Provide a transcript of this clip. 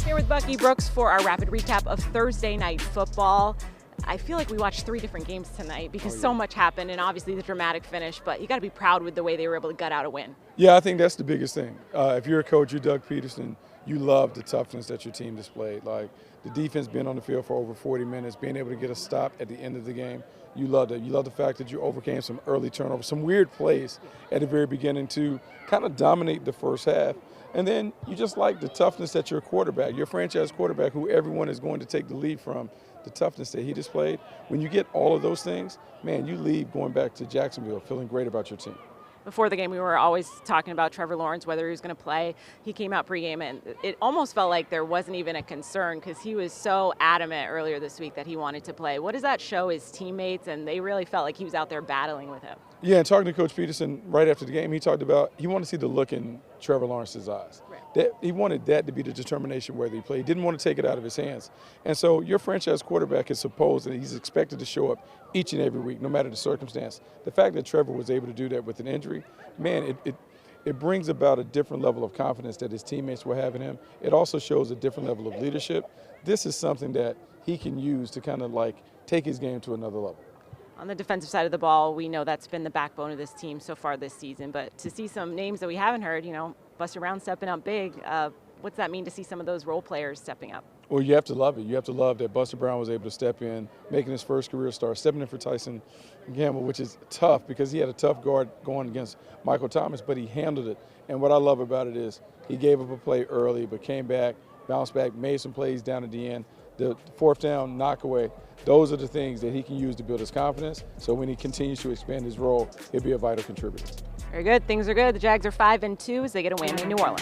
Here with Bucky Brooks for our rapid recap of Thursday Night Football. I feel like we watched 3 different games tonight because so much happened, and obviously the dramatic finish, but you got to be proud with the way they were able to gut out a win. Yeah, I think that's the biggest thing. If you're a coach, you're Doug Peterson, you love the toughness that your team displayed. Like the defense being on the field for over 40 minutes, being able to get a stop at the end of the game. You loved it. You love the fact that you overcame some early turnovers, some weird plays at the very beginning to kind of dominate the first half. And then you just like the toughness that your quarterback, your franchise quarterback, who everyone is going to take the lead from, the toughness that he displayed. When you get all of those things, man, you leave going back to Jacksonville feeling great about your team. Before the game, we were always talking about Trevor Lawrence, whether he was going to play. He came out pregame, and it almost felt like there wasn't even a concern because he was so adamant earlier this week that he wanted to play. What does that show his teammates? And they really felt like he was out there battling with him. Yeah, and talking to Coach Peterson right after the game, he talked about he wanted to see the look in Trevor Lawrence's eyes. Right. That he wanted that to be the determination whether he played. He didn't want to take it out of his hands. And so your franchise quarterback is supposed that he's expected to show up each and every week, no matter the circumstance. The fact that Trevor was able to do that with an injury, man, it brings about a different level of confidence that his teammates will have in him. It also shows a different level of leadership. This is something that he can use to kind of like take his game to another level. On the defensive side of the ball, we know that's been the backbone of this team so far this season. But to see some names that we haven't heard, Buster Brown stepping up big, what's that mean to see some of those role players stepping up? Well, you have to love it. You have to love that Buster Brown was able to step in, making his first career start, stepping in for Tyson Gamble, which is tough because he had a tough guard going against Michael Thomas, but he handled it. And what I love about it is he gave up a play early, but came back, bounced back, made some plays down at the end. The fourth down knockaway, those are the things that he can use to build his confidence. So when he continues to expand his role, he'll be a vital contributor. Very good. Things are good. The Jags are 5-2 as they get a win in New Orleans.